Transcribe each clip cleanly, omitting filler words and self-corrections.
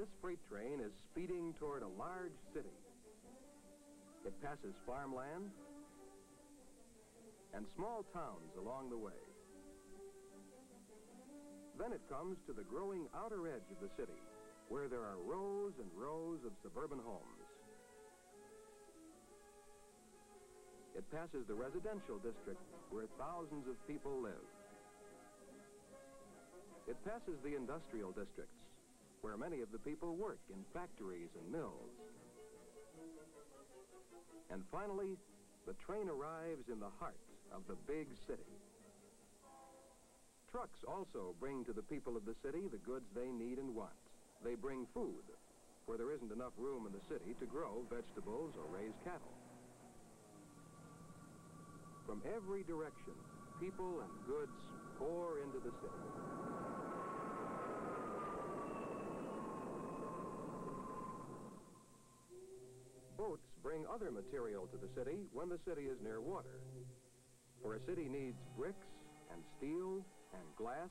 This freight train is speeding toward a large city. It passes farmland and small towns along the way. Then it comes to the growing outer edge of the city, where there are rows and rows of suburban homes. It passes the residential district where thousands of people live. It passes the industrial districts, where many of the people work in factories and mills. And finally, the train arrives in the heart of the big city. Trucks also bring to the people of the city the goods they need and want. They bring food, for there isn't enough room in the city to grow vegetables or raise cattle. From every direction, people and goods pour into the city. Boats bring other material to the city when the city is near water. For a city needs bricks and steel and glass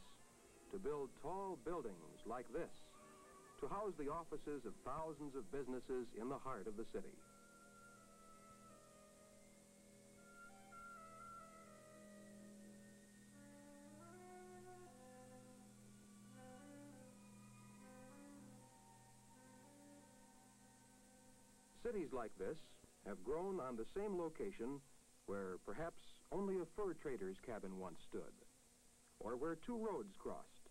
to build tall buildings like this, to house the offices of thousands of businesses in the heart of the city. Cities like this have grown on the same location where perhaps only a fur trader's cabin once stood, or where two roads crossed,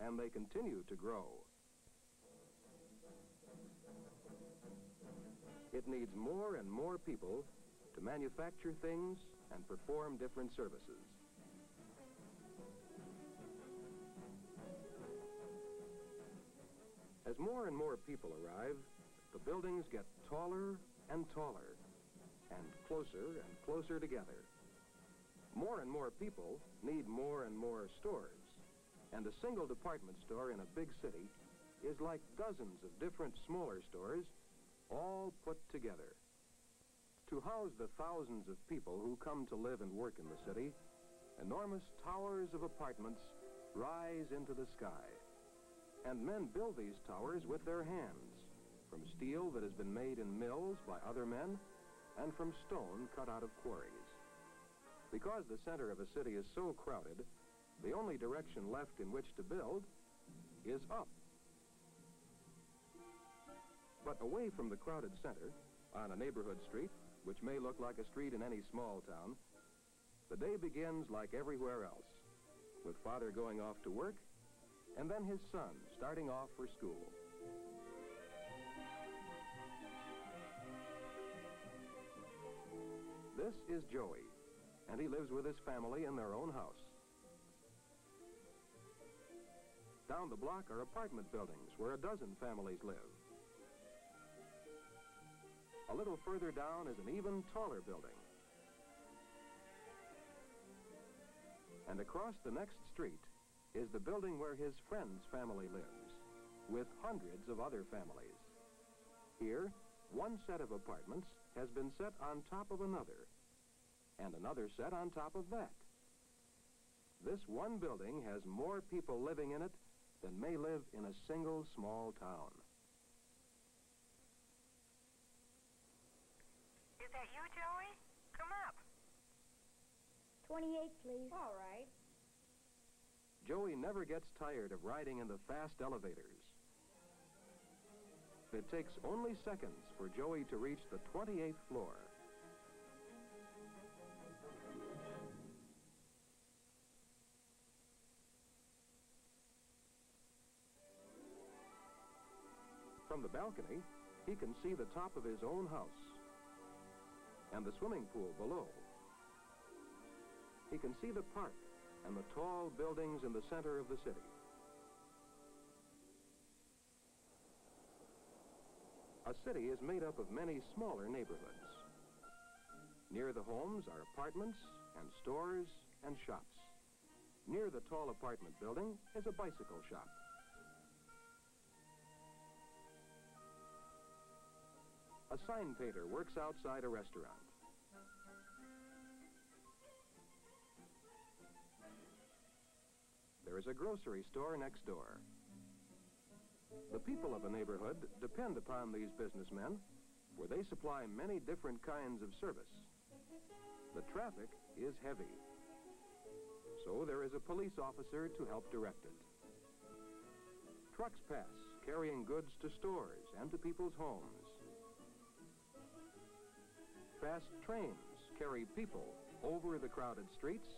and they continue to grow. It needs more and more people to manufacture things and perform different services. As more and more people arrive, the buildings get taller and taller, and closer together. More and more people need more and more stores, and a single department store in a big city is like dozens of different smaller stores all put together. To house the thousands of people who come to live and work in the city, enormous towers of apartments rise into the sky, and men build these towers with their hands, from steel that has been made in mills by other men, and from stone cut out of quarries. Because the center of a city is so crowded, the only direction left in which to build is up. But away from the crowded center, on a neighborhood street, which may look like a street in any small town, the day begins like everywhere else, with father going off to work, and then his son starting off for school. This is Joey, and he lives with his family in their own house. Down the block are apartment buildings where a dozen families live. A little further down is an even taller building. And across the next street is the building where his friend's family lives, with hundreds of other families. Here, one set of apartments has been set on top of another, and another set on top of that. This one building has more people living in it than may live in a single small town. Is that you, Joey? Come up. 28, please. All right. Joey never gets tired of riding in the fast elevators. It takes only seconds for Joey to reach the 28th floor. From the balcony, he can see the top of his own house and the swimming pool below. He can see the park and the tall buildings in the center of the city. A city is made up of many smaller neighborhoods. Near the homes are apartments and stores and shops. Near the tall apartment building is a bicycle shop. A sign painter works outside a restaurant. There is a grocery store next door. The people of a neighborhood depend upon these businessmen, for they supply many different kinds of service. The traffic is heavy, so there is a police officer to help direct it. Trucks pass, carrying goods to stores and to people's homes. Fast trains carry people over the crowded streets,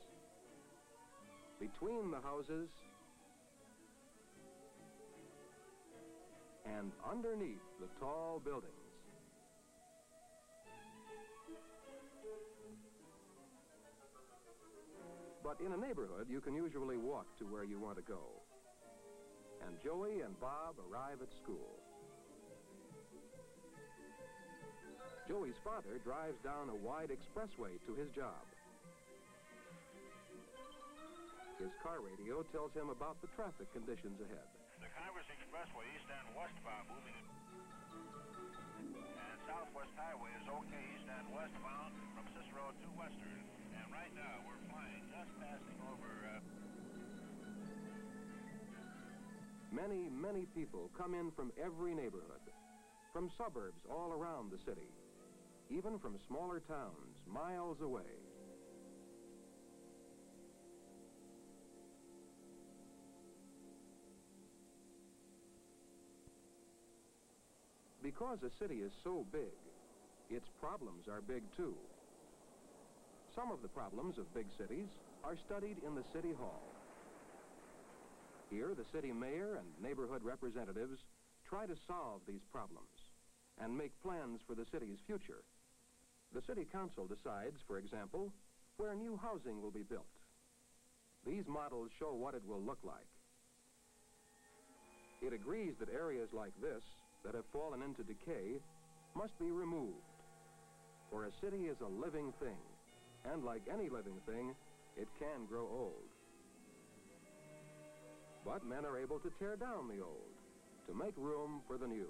between the houses, and underneath the tall buildings. But in a neighborhood, you can usually walk to where you want to go. And Joey and Bob arrive at school. Joey's father drives down a wide expressway to his job. His car radio tells him about the traffic conditions ahead. The Congress Expressway east and westbound moving, and Southwest Highway is okay east and westbound from Cicero to Western. And right now we're flying just passing over. Many people come in from every neighborhood, from suburbs all around the city, even from smaller towns miles away. Because a city is so big, its problems are big too. Some of the problems of big cities are studied in the City Hall. Here, the city mayor and neighborhood representatives try to solve these problems and make plans for the city's future. The city council decides, for example, where new housing will be built. These models show what it will look like. It agrees that areas like this that have fallen into decay must be removed. For a city is a living thing, and like any living thing, it can grow old. But men are able to tear down the old, to make room for the new.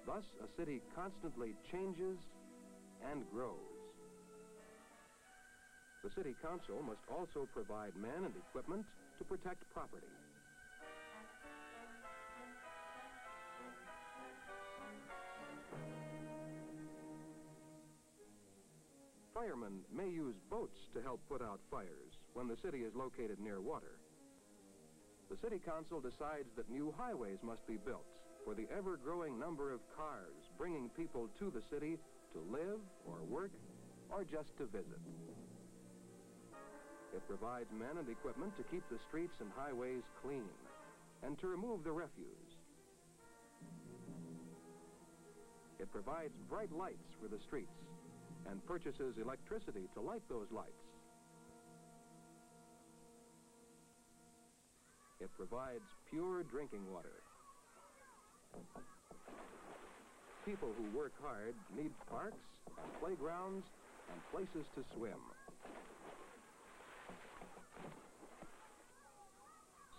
Thus, a city constantly changes and grows. The city council must also provide men and equipment to protect property. Firemen may use boats to help put out fires when the city is located near water. The city council decides that new highways must be built for the ever-growing number of cars bringing people to the city to live or work or just to visit. It provides men and equipment to keep the streets and highways clean and to remove the refuse. It provides bright lights for the streets and purchases electricity to light those lights. It provides pure drinking water. People who work hard need parks and playgrounds and places to swim.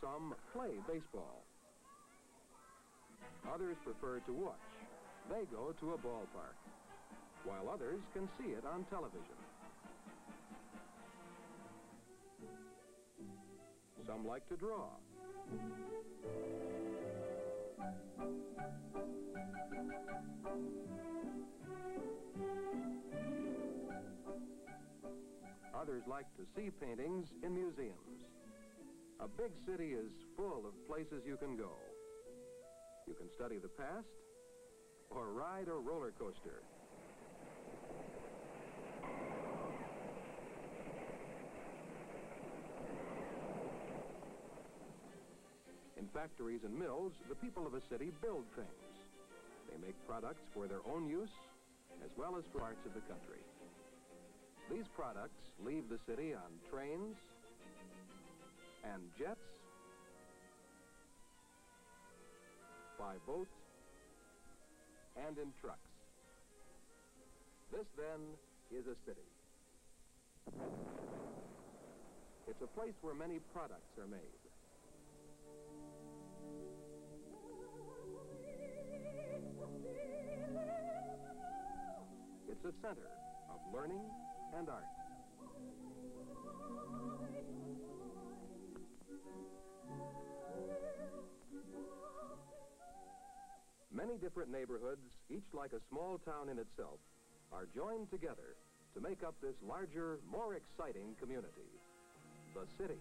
Some play baseball. Others prefer to watch. They go to a ballpark, while others can see it on television. Some like to draw. Others like to see paintings in museums. A big city is full of places you can go. You can study the past or ride a roller coaster. In factories and mills, the people of a city build things. They make products for their own use as well as for parts of the country. These products leave the city on trains and jets, by boat, and in trucks. This, then, is a city. It's a place where many products are made. It's a center of learning and art. different neighborhoods, each like a small town in itself, are joined together to make up this larger, more exciting community, the city.